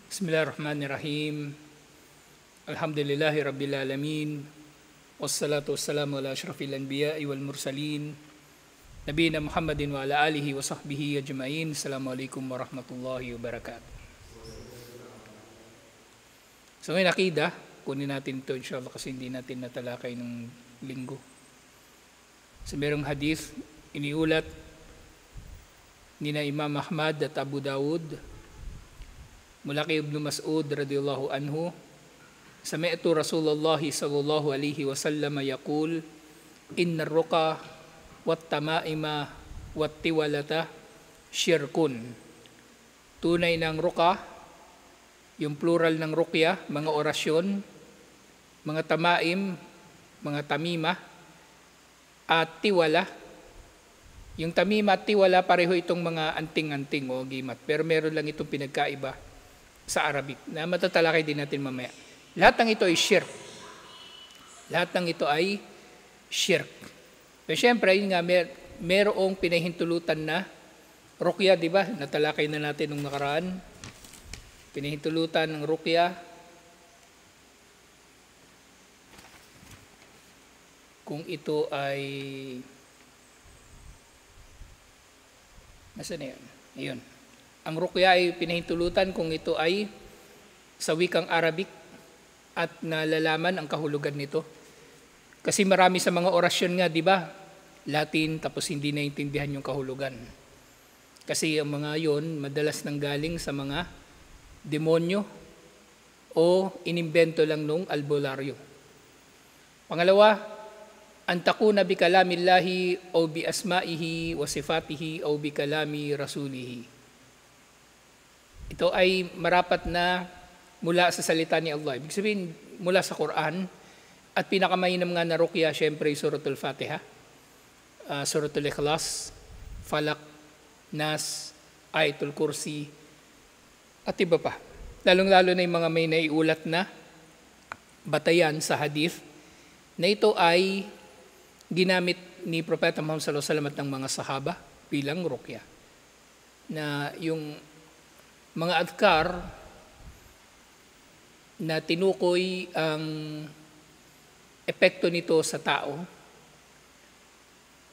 Bismillahirrahmanirrahim. Alhamdulillahi Rabbil Alamin. Wassalatu wassalamu ala ashrafil anbiya'i wal mursalin. Nabiyina Muhammadin wa ala alihi wa sahbihi ajma'in. Assalamualaikum warahmatullahi wabarakatuh. So ngayon akida, kunin natin ito inshallah kasi hindi natin natalakay ng linggo. So merong hadith, iniulat ni na Imam Ahmad at Abu Dawud mula kay Ibn Mas'ud radhiyallahu anhu, sami'tu Rasulullah sallallahu alaihi wasallam yaqul, inna ar-ruqa wat-tama'ima wat-tiwalata syirkun. Tunay ng ruqa, yung plural ng ruqya, mga orasyon, mga tamaim, mga tamima, at tiwala. Yung tamima at tiwala, pareho itong mga anting-anting o gimat. Pero meron lang itong pinagkaiba sa Arabic na matatalakay din natin mamaya. Lahat ng ito ay shirk. Lahat ng ito ay shirk. Pero syempre, yun nga, merong pinahintulutan na ruqya, di ba? Natalakay na natin nung nakaraan. Pinahintulutan ng ruqya. Kung ito ay... Nasaan na yan? Ayun. Ang ruqya ay pinahintulutan kung ito ay sa wikang Arabic at nalalaman ang kahulugan nito. Kasi marami sa mga orasyon nga, di ba? Latin, tapos hindi naintindihan yung kahulugan. Kasi ang mga yon madalas nanggaling sa mga demonyo o inimbento lang nung albularyo. Pangalawa, antakuna bi kalamillahi o bi asma'ihi wa sifatihi o bi kalami rasulihi. Ito ay marapat na mula sa salita ni Allah. Ibig sabihin, mula sa Quran. At pinakamainam nga na ruqya, syempre, Suratul Fatiha, Suratul Ikhlas, Falak, Nas, Ayatul Kursi, at iba pa. Lalong-lalo na yung mga may naiulat na batayan sa hadith, na ito ay ginamit ni Propeta Muhammad sallallahu alaihi wasallam at ng mga sahaba bilang ruqya. Na yung mga adhkar na tinukoy ang epekto nito sa tao.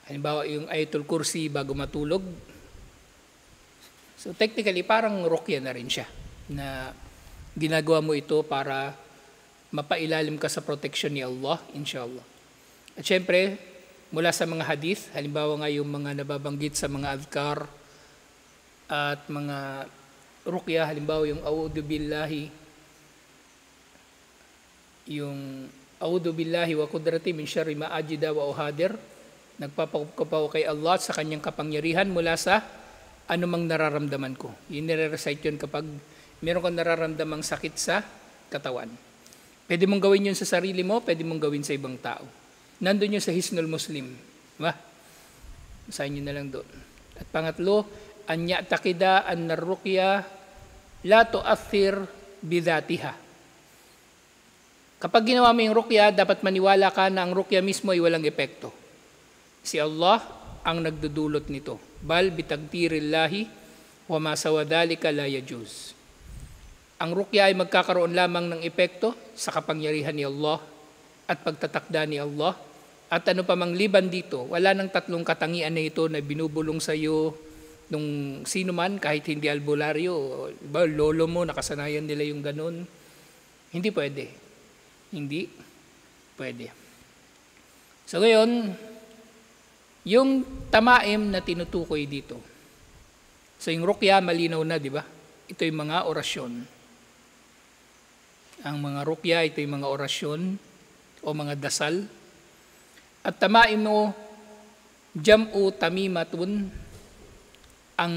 Halimbawa, yung Ayatul Kursi bago matulog. So technically, parang ruqya na rin siya. Na ginagawa mo ito para mapailalim ka sa protection ni Allah, inshallah. At syempre, mula sa mga hadith, halimbawa nga yung mga nababanggit sa mga adhkar at mga ruqya, halimbawa yung a'udhu billahi wa qudrati min syarri ma ajida wa uhadir, nagpapakupaw kay Allah sa kanyang kapangyarihan mula sa anumang nararamdaman ko. Yung nire-recite yun kapag meron kang nararamdamang sakit sa katawan. Pwede mong gawin yun sa sarili mo, pwede mong gawin sa ibang tao. Nandun yun sa Hisnul Muslim. Diba? Basahin nyo na lang doon. At pangatlo, an ya'taqida an ar-ruqya la tu'athir bidhatiha. Kapag ginawa mo yung ruqya, dapat maniwala ka na ang ruqya mismo ay walang epekto. Si Allah ang nagdudulot nito. Bal bitagdirillahi wa ma sawadhalika la yajuz. Ang ruqya ay magkakaroon lamang ng epekto sa kapangyarihan ni Allah at pagtatakda ni Allah. At ano pa mang liban dito, wala nang tatlong katangian na ito na binubulong sa iyo nung sino man, kahit hindi albularyo, lolo mo, nakasanayan nila yung ganun. Hindi pwede. Hindi pwede. So ngayon, yung tamaim na tinutukoy dito. So yung ruqya, malinaw na, di ba? Ito yung mga orasyon. Ang mga ruqya, ito yung mga orasyon o mga dasal. At tamaim mo, jam'u tamimatun, ang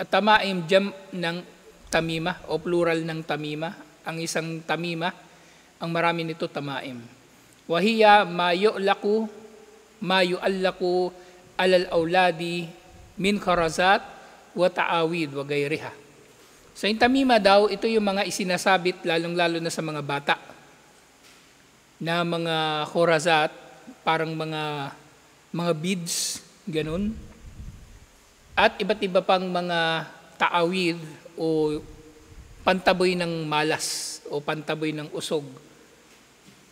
tamaim jam ng tamima o plural ng tamima. Ang isang tamima, ang marami nito tamaim. Wahiya ma yu'laku alal awladi min kharazat wa ta'awid wa gayriha. So yung tamima daw, ito yung mga isinasabit lalong-lalo na sa mga bata na mga kharazat, parang mga beads, ganun. At iba't iba pang mga ta'awid o pantaboy ng malas o pantaboy ng usog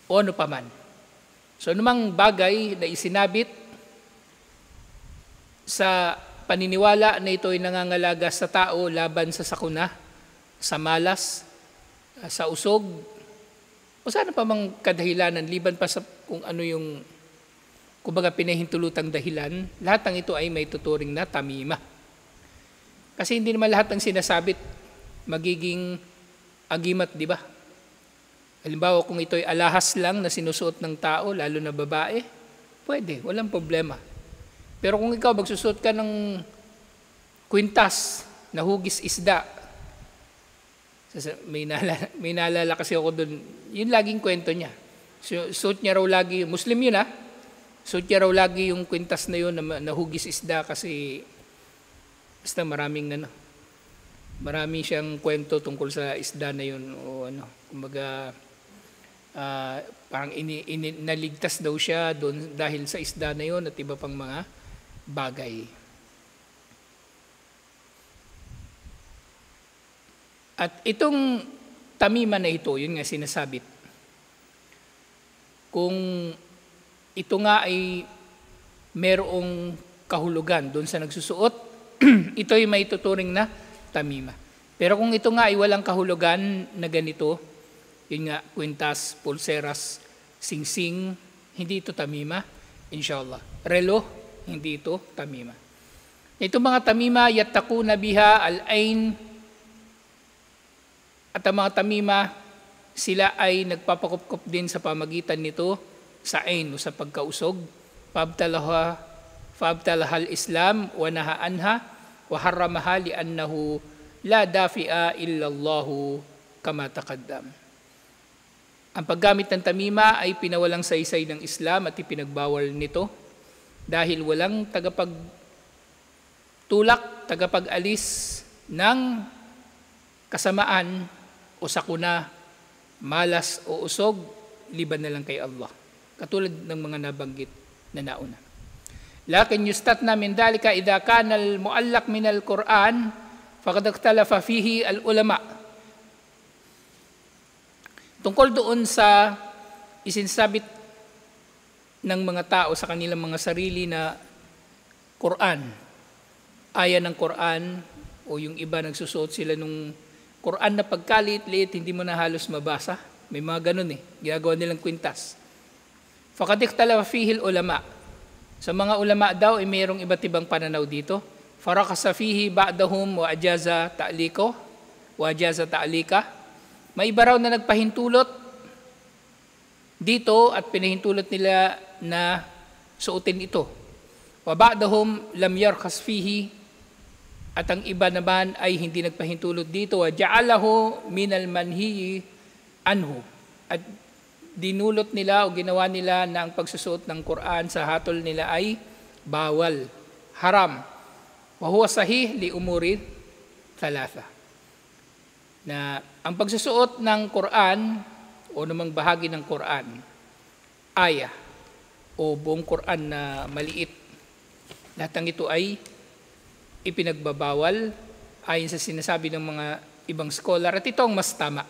o ano paman. So anumang bagay na isinabit sa paniniwala na ito ay nangangalaga sa tao laban sa sakuna, sa malas, sa usog, o sana pa mang kadahilanan, liban pa sa kung ano yung kumbaga pinahintulutang dahilan, lahat ng ito ay may tuturing na tamima. Kasi hindi naman lahat ng sinasabit magiging agimat, di ba? Halimbawa, kung ito ay alahas lang na sinusuot ng tao, lalo na babae, pwede, walang problema. Pero kung ikaw magsusuot ka ng kwintas na hugis isda, may naalala kasi ako doon, yun laging kwento niya. Suot niya raw lagi, Muslim yun suot niya raw lagi yung kwintas na yun na hugis isda kasi basta marami siyang kwento tungkol sa isda na yun o kumbaga parang naligtas daw siya doon dahil sa isda na yun at iba pang mga bagay. At itong tamima na ito, yun nga sinasabit, kung ito nga ay merong kahulugan doon sa nagsusuot, ito ay may tuturing na tamima. Pero kung ito nga ay walang kahulugan na ganito, yun nga, kwintas, pulseras, singsing, hindi ito tamima, inshallah. Relo, hindi ito tamima. Itong mga tamima, yattaquna biha al-ain, at ang mga tamima, sila ay nagpapakupkup din sa pamagitan nito sa ain o sa pagkausog. Fabtalahal Islam wa naha anha wa harramaha li'annahu la dafi'a illallahu kama taqaddam. Ang paggamit ng tamima ay pinawalang saysay ng Islam at ipinagbawal nito dahil walang tagapagtulak, tagapag-alis ng kasamaan o sakuna, malas o usog, liban na lang kay Allah. Katulad ng mga nabanggit na nauna. Lakin yustatna min dalika idha kana al-muallaq min al-Quran faqad ikhtalafa fihi al-ulama. Tungkol doon sa isinsabit ng mga tao sa kanilang mga sarili na Quran, aya ng Quran, o yung iba nagsusuot sila nung Quran na pagkaliit-liit, hindi mo na halos mabasa. May mga ganun ginagawa nilang kwintas. Faqad ikhtalafa fihi al-ulama. Sa mga ulama daw ay mayroong iba't ibang pananaw dito. Farakasa fihi ba'dahum wa ajaza ta'lika. May iba raw na nagpahintulot dito at pinahintulot nila na suotin ito. Wa ba'dahum lam yarkhas fihi, at ang iba naman ay hindi nagpahintulot dito. Wa ja'alahu minal manhi anhu, at dinulot nila o ginawa nila na ang pagsusuot ng Quran sa hatol nila ay bawal, haram. Wa huwa sahih li umuri thalatha. Na ang pagsusuot ng Quran o namang bahagi ng Quran, aya o buong Quran na maliit, lahat ng ito ay ipinagbabawal ayon sa sinasabi ng mga ibang scholar, at ito ang mas tama.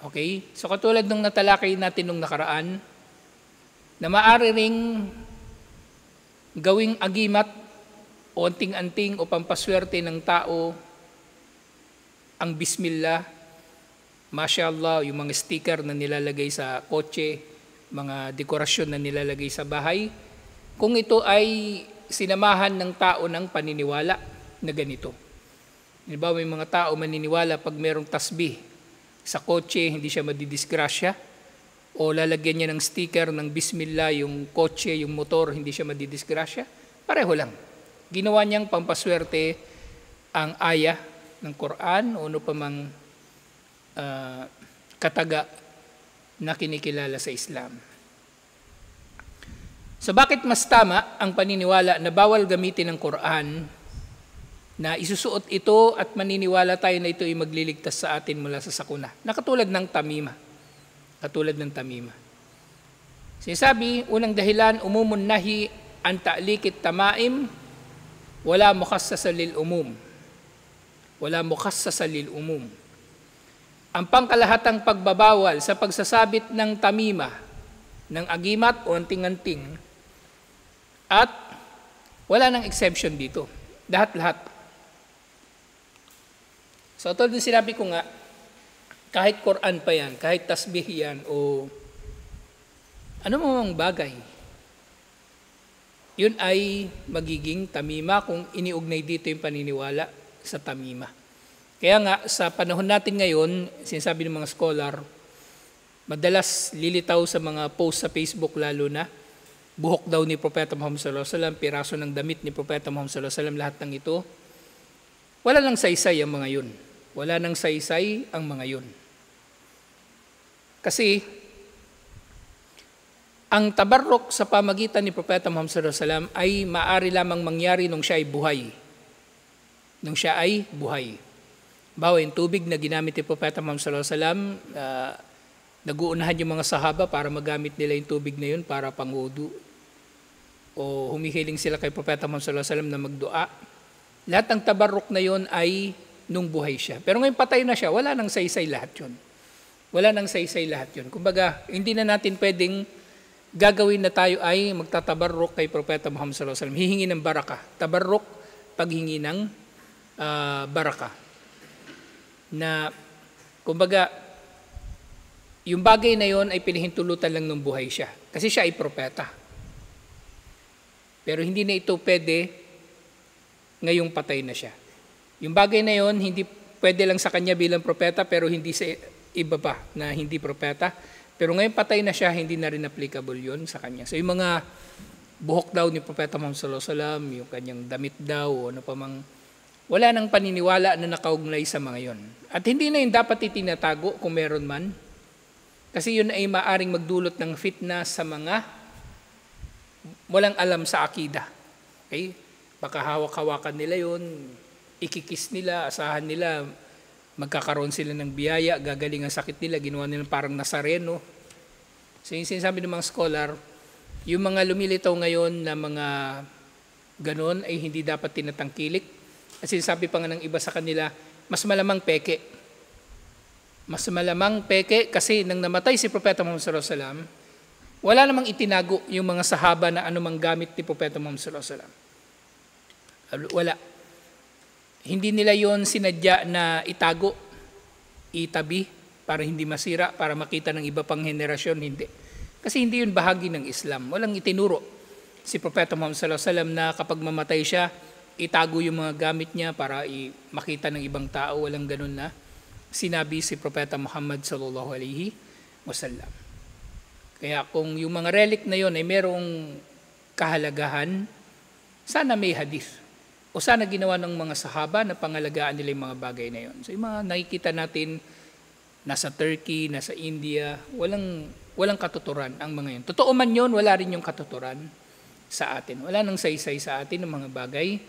Okay? So katulad nung natalakay natin nung nakaraan, na maaari ring gawing agimat o anting-anting o pampaswerte ng tao ang bismillah, mashallah, yung mga sticker na nilalagay sa kotse, mga dekorasyon na nilalagay sa bahay, kung ito ay sinamahan ng tao ng paniniwala na ganito. Halimbawa, may mga tao maniniwala pag merong tasbih sa kotse, hindi siya madidisgrasya, o lalagyan niya ng sticker ng bismillah yung kotse, yung motor, hindi siya madidisgrasya, pareho lang. Ginawa niyang pampaswerte ang aya ng Quran o ano pa mang kataga na kinikilala sa Islam. So bakit mas tama ang paniniwala na bawal gamitin ng Quran, na isusuot ito at maniniwala tayo na ito ay magliligtas sa atin mula sa sakuna, na katulad ng tamima. Katulad ng tamima. Sinasabi, unang dahilan, umumun nahi an ta'likit tamaim, wala mukhassasa lil umum. Wala mukhassasa lil umum. ang pangkalahatang pagbabawal sa pagsasabit ng tamima, ng agimat o anting-anting, at wala nang exemption dito. Lahat-lahat. So, tulad ng sinabi ko nga, kahit Quran pa yan, kahit tasbih yan, o ano mang bagay, yun ay magiging tamima kung iniugnay dito yung paniniwala sa tamima. Kaya nga, sa panahon natin ngayon, sinasabi ng mga scholar, madalas lilitaw sa mga post sa Facebook lalo na, buhok daw ni Propeta Muhammad sallallahu alaihi wasallam, piraso ng damit ni Propeta Muhammad sallallahu alaihi wasallam, lahat ng ito. Wala nang saysay ang mga yun. Wala nang saysay ang mga yun. Kasi, ang tabarruk sa pamagitan ni Propeta Muhammad sallallahu alaihi wasallam ay maaari lamang mangyari nung siya ay buhay. Nung siya ay buhay. Bawa yung tubig na ginamit ni Propeta Muhammad sallallahu alaihi wasallam, nag-uunahan yung mga sahaba para magamit nila yung tubig na yun para pangwudu. O humihiling sila kay Propeta Muhammad sallallahu alaihi wasallam na magdua. Lahat ng tabarruk na yun ay nung buhay siya. Pero ngayon patay na siya, wala nang saysay lahat yun. Wala nang saysay lahat yun. Kumbaga, hindi na natin pwedeng gagawin na tayo ay magtatabarruk kay Propeta Muhammad sallallahu alaihi wasallam. Hihingi ng baraka. Tabarruk, paghingi ng baraka. Na, kumbaga, yung bagay na yon ay pinahintulutan lang nung buhay siya. Kasi siya ay propeta. Pero hindi na ito pwede ngayong patay na siya. Yung bagay na yon hindi pwede lang sa kanya bilang propeta, pero hindi sa iba pa na hindi propeta. Pero ngayon patay na siya, hindi na rin applicable yon sa kanya. So yung mga buhok daw ni Propeta Muhammad sallallahu alaihi wasallam, yung kanyang damit daw, o ano pa mang, wala nang paniniwala na nakaugnay sa mga yon. At hindi na yun dapat itinatago kung meron man. Kasi yun ay maaring magdulot ng fitna sa mga walang alam sa akida. Okay? Baka hawak-hawakan nila yun, ikikis nila, asahan nila, magkakaroon sila ng biyaya, gagaling ang sakit nila, ginawa nila parang Nazareno. So yung sinasabi ng mga scholar, yung mga lumilitaw ngayon na mga ganon ay hindi dapat tinatangkilik. At sinasabi pa nga ng iba sa kanila, mas malamang peke. Mas malamang peke kasi nang namatay si Propeta Muhammad sallallahu alaihi wasallam, wala namang itinago yung mga sahaba na anumang gamit ni Propeta Muhammad sallallahu alaihi wasallam. Wala. Hindi nila yon sinadya na itago, itabi, para hindi masira, para makita ng iba pang henerasyon, hindi. Kasi hindi yun bahagi ng Islam. Walang itinuro si Propeta Muhammad sallallahu alaihi wasallam na kapag mamatay siya, itago yung mga gamit niya para makita ng ibang tao. Walang ganun na sinabi si Propeta Muhammad sallallahu alaihi wasallam. Kaya kung yung mga relic na yon ay merong kahalagahan, sana may hadith. O sana ginawa ng mga sahaba na pangalagaan nila yung mga bagay na yon. So yung mga nakikita natin nasa Turkey, nasa India, walang katuturan ang mga yun. Totoo man yun, wala rin yung katuturan sa atin. Wala nang saysay sa atin ng mga bagay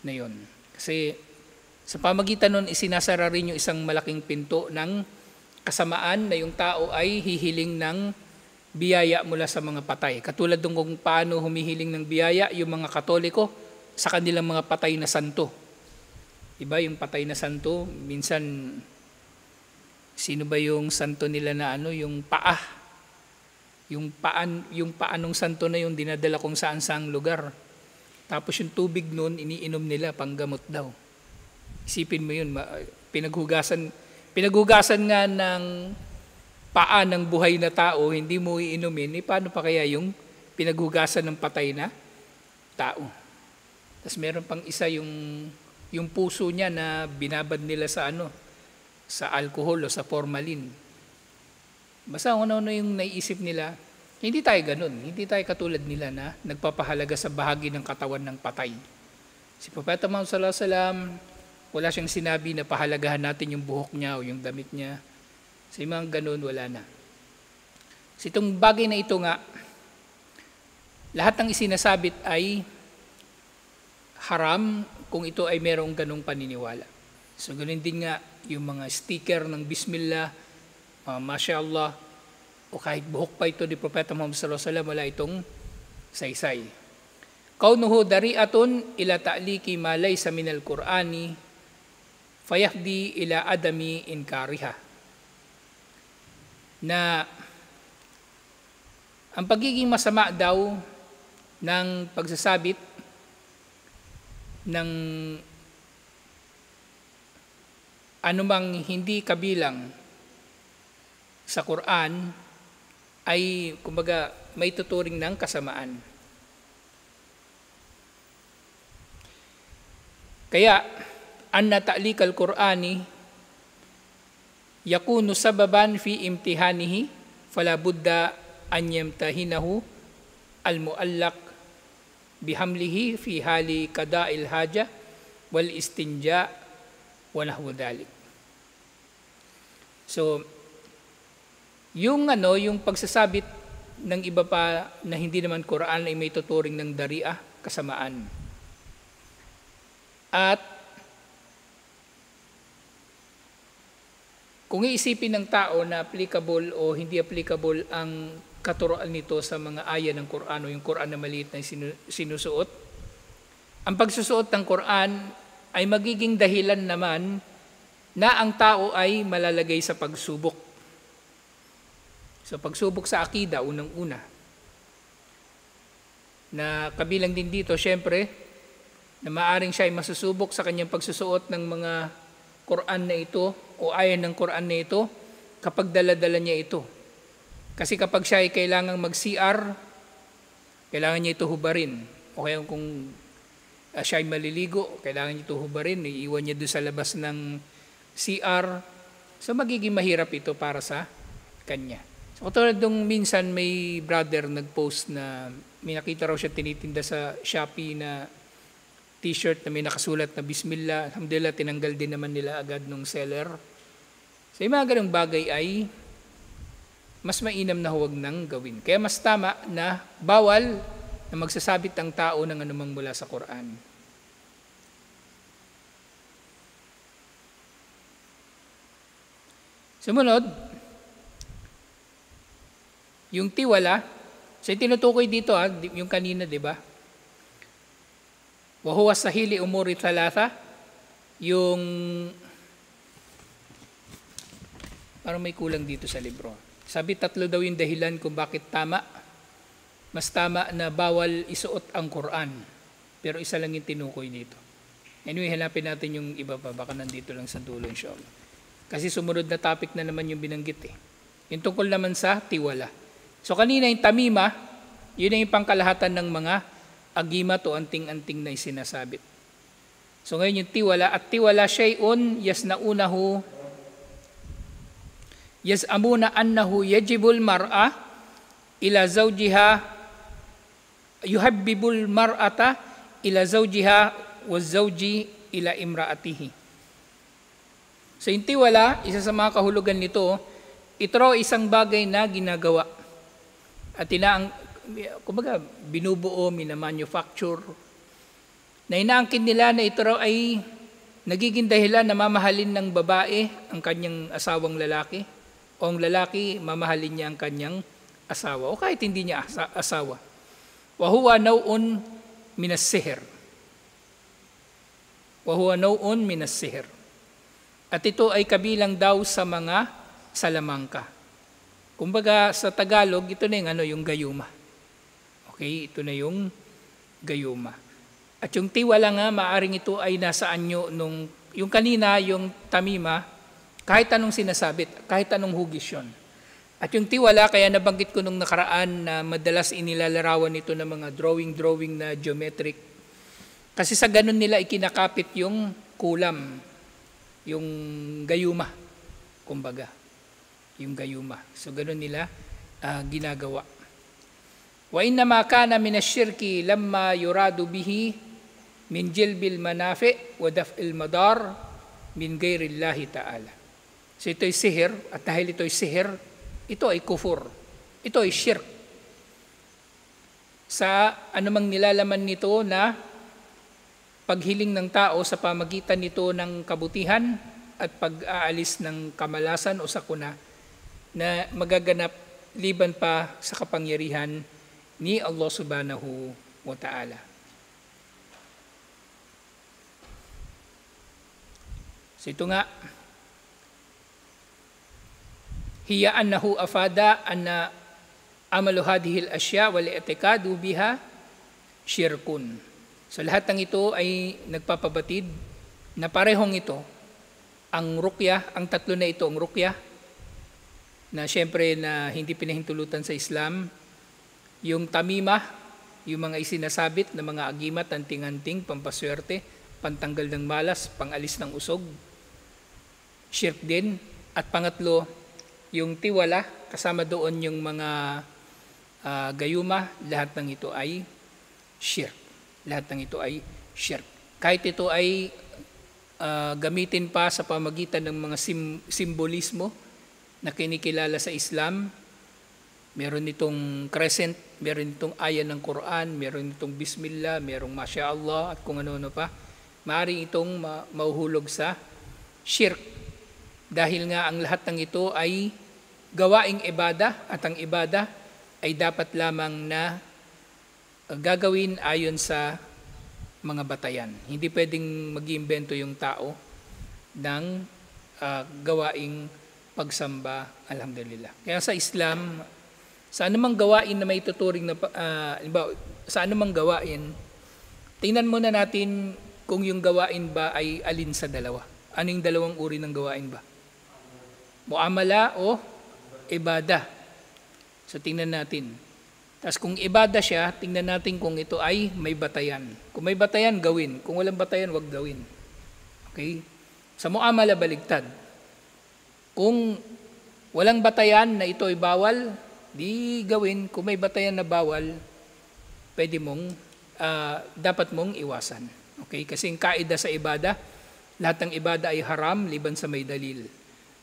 na yun. Kasi sa pamagitan nun, isinasara rin yung isang malaking pinto ng kasamaan na yung tao ay hihiling ng biyaya mula sa mga patay. Katulad ng kung paano humihiling ng biyaya yung mga Katoliko sa kanilang mga patay na santo. Diba yung patay na santo, minsan, sino ba yung santo nila na yung paa? Yung paanong santo na yung dinadala kung saan-saang lugar. Tapos yung tubig nun, iniinom nila, panggamot daw. Isipin mo yun, pinaghugasan nga ng paa ng buhay na tao, hindi mo iinumin, paano pa kaya yung pinaghugasan ng patay na tao? Tapos meron pang isa yung puso niya na binabad nila sa sa alcohol o sa formalin. Basta ano yung naiisip nila, hindi tayo ganun. Hindi tayo katulad nila na nagpapahalaga sa bahagi ng katawan ng patay. Si Propeta Muhammad sallallahu alaihi wasallam, wala siyang sinabi na pahalagahan natin yung buhok niya o yung damit niya. Sa mga ganun, wala na. Kasi itong bagay na ito nga, lahat ng isinasabit ay haram kung ito ay merong ganung paniniwala. So ganun din nga yung mga sticker ng Bismillah, Mashallah, o kahit buhok pa ito ni Propeta Muhammad sallallahu alaihi wasallam, wala itong saysay. Kaunuhu dari'atun ila ta'liki ma laysa minal Qur'ani fayahdi ila adami inkariha. na ang pagiging masama daw ng pagsasabit ng anumang hindi kabilang sa Quran ay kumbaga may tuturing ng kasamaan. Kaya anna ta'liq al-Qur'ani yakunu sababan fi imtihanihi fala budda an yamtahinahu al-muallaq bihamlihi fi hali qada'il haja wal istinja wa nahwu dhalik. So yung pagsasabit ng iba pa na hindi naman Quran ay may tuturing ng daria, kasamaan. At kung iisipin ng tao na applicable o hindi applicable ang katuroan nito sa mga aya ng Quran o yung Quran na maliit na sinusuot, ang pagsusuot ng Quran ay magiging dahilan naman na ang tao ay malalagay sa pagsubok. So pagsubok sa akida, unang-una. Na kabilang din dito, syempre, na maaring siya ay masusubok sa kanyang pagsusuot ng mga Quran na ito o ayan ng Quran na ito kapag dala-dala niya ito. Kasi kapag siya ay kailangang mag-CR, kailangan niya ito hubarin. O kaya kung siya ay maliligo, kailangan niya ito hubarin, iiwan niya doon sa labas ng CR. So magiging mahirap ito para sa kanya. So katulad nung minsan may brother nag-post na may nakita raw siya tinitinda sa Shopee na t-shirt na may nakasulat na Bismillah. Alhamdulillah, tinanggal din naman nila agad nung seller. So yung mga ganung bagay ay mas mainam na huwag nang gawin. Kaya mas tama na bawal na magsasabit ang tao ng anumang mula sa Quran. Sumunod, yung tiwala. So tinutukoy dito yung kanina, di ba? Wa huwa sahili umuri thalatha, yung parang may kulang dito sa libro. Sabi tatlo daw yung dahilan kung bakit tama. Mas tama na bawal isuot ang Quran. Pero isa lang yung tinukoy dito. Anyway, hanapin natin yung iba pa. Baka nandito lang sa dulo, inshallah. Kasi sumunod na topic na naman yung binanggit eh. Yung tungkol naman sa tiwala. So kanina yung tamima, yun yung pangkalahatan ng mga agimat o anting-anting na isinasabit. So ngayon yung tiwala, at tiwala syai'un yasnaunahu yaz'amuna annahu yajibul mar'a ila zawjiha yuhabbibul mar'ata ila zawjiha wa zawji ila imra'atihi. So yung tiwala, isa sa mga kahulugan nito, ito raw isang bagay na ginagawa. At kumbaga, binubuo, minamanufacture, na inaangkin nila na ito raw ay nagiging dahilan na mamahalin ng babae ang kanyang asawang lalaki, o ang lalaki mamahalin niya ang kanyang asawa, o kahit hindi niya asawa. Wa huwa naw'un minas sihr. Wa huwa naw'un minas sihr. At ito ay kabilang daw sa mga salamangka. Kumbaga sa Tagalog, ito na yung gayuma. Okay, ito na yung gayuma. At yung tiwala nga, maaring ito ay nasa anyo nung, yung kanina, yung tamima, kahit anong sinasabit, kahit anong hugis yun. At yung tiwala, kaya nabanggit ko nung nakaraan na madalas inilalarawan nito ng mga drawing na geometric. Kasi sa ganun nila ikinakapit yung kulam, yung gayuma, kumbaga. Yung gayuma. So ganun nila ginagawa. Wa innama kana min asyirki lamma yuradu bihi min jilbil manafi wa daf'il madar min ghairillahi ta'ala. So ito'y sihir, at dahil ito'y sihir, ito ay kufur. Ito ay shirk. Sa anumang nilalaman nito na paghiling ng tao sa pamagitan nito ng kabutihan at pag-aalis ng kamalasan o sakuna na magaganap liban pa sa kapangyarihan ni Allah subhanahu wa ta'ala. So ito nga, hiya annahu afada anna amalu hadhihi al-asya wal i'tiqadu biha syirkun. So lahat ng ito ay nagpapabatid na parehong ito, ang ruqyah, ang tatlo na ito, ang ruqyah, na siyempre na hindi pinahintulutan sa Islam, yung tamimah, yung mga isinasabit na mga agimat, anting-anting, pampaswerte, pantanggal ng malas, pangalis ng usog, shirk din. At pangatlo, yung tiwala, kasama doon yung mga gayuma, lahat ng ito ay shirk. Lahat ng ito ay shirk. Kahit ito ay gamitin pa sa pamagitan ng mga simbolismo na kinikilala sa Islam, meron itong crescent, meron itong ayan ng Quran, meron itong Bismillah, merong Masya Allah at kung ano-ano pa, maaaring itong mahuhulog sa shirk. Dahil nga ang lahat ng ito ay gawaing ibada at ang ibada ay dapat lamang na gagawin ayon sa mga batayan. Hindi pwedeng mag-iimbento yung tao ng gawaing pagsamba, alhamdulillah. Kaya sa Islam, sa anumang gawain na may tuturing na, sa anumang gawain, tingnan muna natin kung yung gawain ba ay alin sa dalawa. Ano yung dalawang uri ng gawain ba? Muamala o ibada. So tingnan natin. Tapos kung ibada siya, tingnan natin kung ito ay may batayan. Kung may batayan, gawin. Kung walang batayan, wag gawin. Okay? Sa muamala, baligtad. Kung walang batayan na ito ay bawal, di gawin. Kung may batayan na bawal, pwede mong, dapat mong iwasan. Okay? Kasi ang kaida sa ibada, lahat ng ibada ay haram, liban sa may dalil.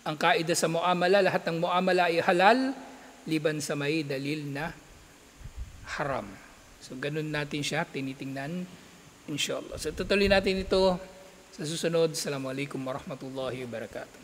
Ang kaida sa muamala, lahat ng muamala ay halal, liban sa may dalil na haram. So, ganun natin siya tinitingnan, inshallah. So, tutuloy natin ito sa susunod. Assalamualaikum warahmatullahi wabarakatuh.